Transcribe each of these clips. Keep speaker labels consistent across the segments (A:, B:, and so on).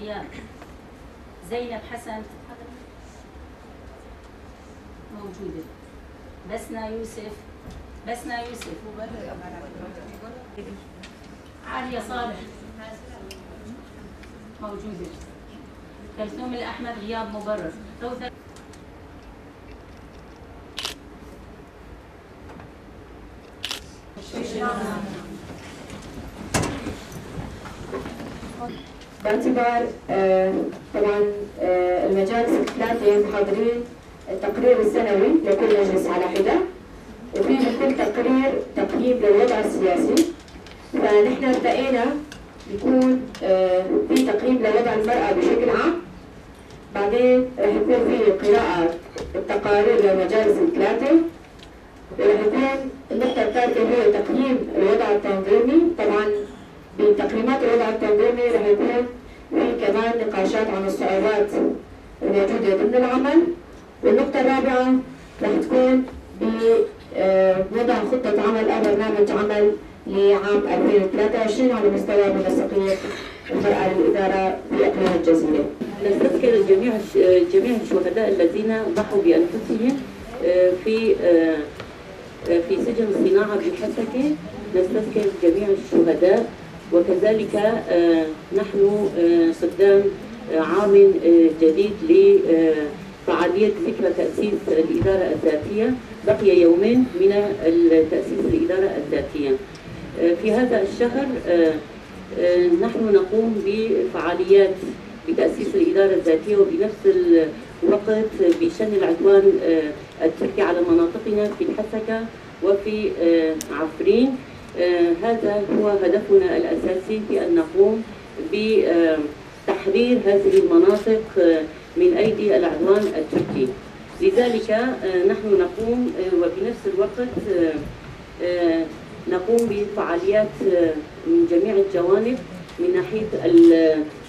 A: غياب. زينب حسن موجودة. بسنا يوسف عالية صالح موجودة. كلثوم الأحمد غياب مبرر.
B: باعتبار طبعا المجالس الثلاثة محاضرين التقرير السنوي لكل مجلس على حدة، وفي مثل تقرير تقييم للوضع السياسي. فنحن ارتقينا يكون في تقييم لوضع المرأة بشكل عام، بعدين رح يكون في قراءة التقارير للمجالس الثلاثة، ورح يكون النقطة الثالثة هو تقييم الوضع التنظيمي. طبعا بتقييمات الوضع التنظيمي رح يكون في كمان نقاشات عن الصعوبات الموجودة ضمن العمل. والنقطة الرابعة رح تكون بوضع خطة عمل أو برنامج عمل لعام 2023 على مستوى منسقية المرأة للإدارة في إقليم الجزيرة.
C: نستذكر جميع الشهداء الذين ضحوا بأنفسهم في سجن الصناعة بالحسكة. نستذكر جميع الشهداء، وكذلك نحن قدام عام جديد لفعالية ذكرى تأسيس الإدارة الذاتية. بقي يومين من تأسيس الإدارة الذاتية. في هذا الشهر نحن نقوم بفعاليات بتأسيس الإدارة الذاتية، وبنفس الوقت بشن العدوان التركي على مناطقنا في الحسكة وفي عفرين. هذا هو هدفنا الأساسي في أن نقوم بتحرير هذه المناطق من أيدي العدوان التركي. لذلك نحن نقوم وبنفس الوقت نقوم بفعاليات من جميع الجوانب من ناحية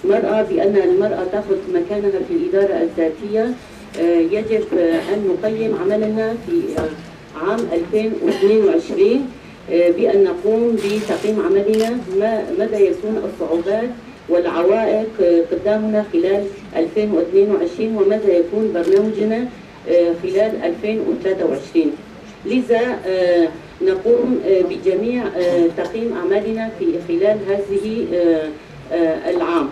C: المرأة، بأن المرأة تأخذ مكانها في الإدارة الذاتية. يجب أن نقيم عملنا في عام 2022 بأن نقوم بتقييم عملنا مدى يكون الصعوبات والعوائق قدامنا خلال 2022 وماذا يكون برنامجنا خلال 2023. لذا نقوم بجميع تقييم أعمالنا في خلال هذه العام،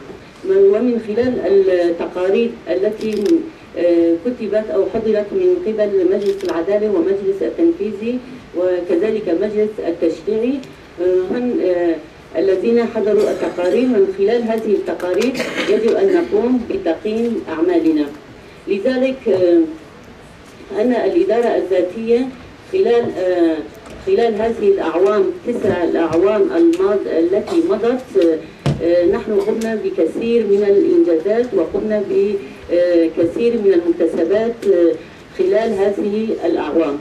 C: ومن خلال التقارير التي كتبت أو حضرت من قبل مجلس العدالة ومجلس التنفيذي وكذلك مجلس التشريعي الذين حضروا التقارير. من خلال هذه التقارير يجب أن نقوم بتقييم أعمالنا. لذلك أن الإدارة الذاتية خلال هذه الأعوام 9 الأعوام التي مضت نحن قمنا بكثير من الإنجازات وقمنا بكثير من المكتسبات خلال هذه الأعوام.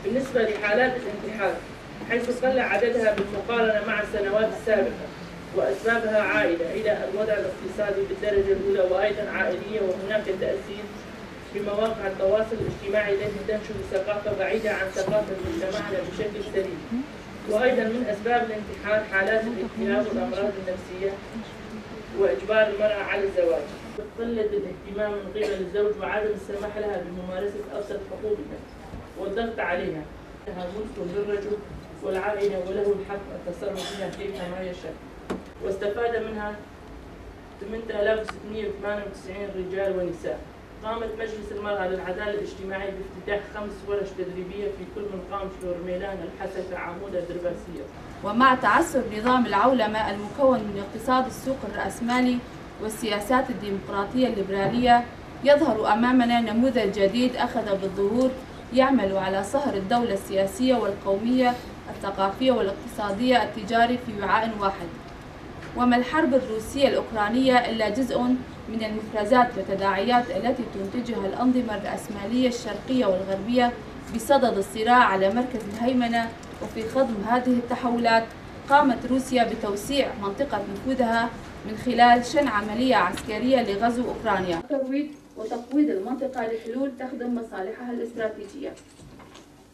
D: بالنسبة لحالات الانتحار، حيث قل عددها بالمقارنة مع السنوات السابقة، وأسبابها عائدة إلى الوضع الاقتصادي بالدرجة الأولى وأيضا عائلية، وهناك تأثير بمواقع التواصل الاجتماعي التي تنشر ثقافة بعيدة عن ثقافة مجتمعنا بشكل سليم. وأيضا من أسباب الانتحار حالات الاكتئاب والأمراض النفسية وإجبار المرأة على الزواج، قلة الاهتمام من قبل الزوج وعدم السماح لها بممارسة أبسط حقوقها والضغط عليها. لها ملك للرجل والعائلة وله الحق التصرف فيها كيفما يشاء. واستفاد منها 8698 رجال ونساء. قامت مجلس المرأة للعدالة الاجتماعية بافتتاح 5 ورش تدريبية في كل مقام شورميلان، الحسكة، عمودة، الدرباسية.
E: ومع تعثر نظام العولمة المكون من اقتصاد السوق الرأسمالي والسياسات الديمقراطية الليبرالية، يظهر أمامنا نموذج جديد أخذ بالظهور يعمل على صهر الدولة السياسية والقومية الثقافية والاقتصادية التجاري في وعاء واحد. وما الحرب الروسية الأوكرانية إلا جزء من المفرزات والتداعيات التي تنتجها الأنظمة الرأسمالية الشرقية والغربية بصدد الصراع على مركز الهيمنة. وفي خضم هذه التحولات قامت روسيا بتوسيع منطقة نفوذها من خلال شن عملية عسكرية لغزو أوكرانيا وتقويض المنطقة لحلول تخدم مصالحها الاستراتيجية.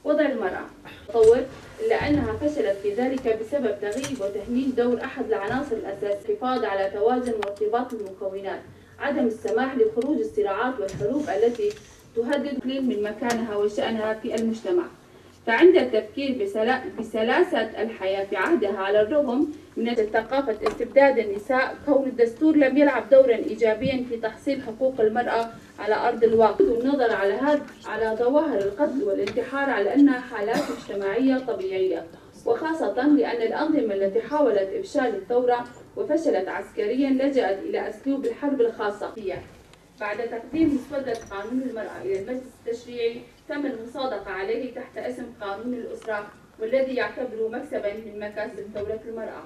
E: وضع المرأة تطور، إلا أنها فشلت في ذلك بسبب تغييب وتهميش دور أحد العناصر الأساسية، الحفاظ على توازن وارتباط المكونات، عدم السماح لخروج الصراعات والحروب التي تهدد تقليل من مكانها وشأنها في المجتمع. فعند التفكير بسلاسة الحياة في عهدها، على الرغم من ثقافة استبداد النساء، كون الدستور لم يلعب دورا إيجابيا في تحصيل حقوق المرأة على أرض الواقع، والنظر على ظواهر القتل والانتحار على أنها حالات مجتمعية طبيعية، وخاصة لأن الأنظمة التي حاولت إفشال الثورة وفشلت عسكريا لجأت إلى أسلوب الحرب الخاصة. بعد تقديم مسودة قانون المرأة إلى المجلس التشريعي، تم المصادقة عليه تحت اسم قانون الأسرة، والذي يعتبر مكسبا من مكاسب ثورة المرأة.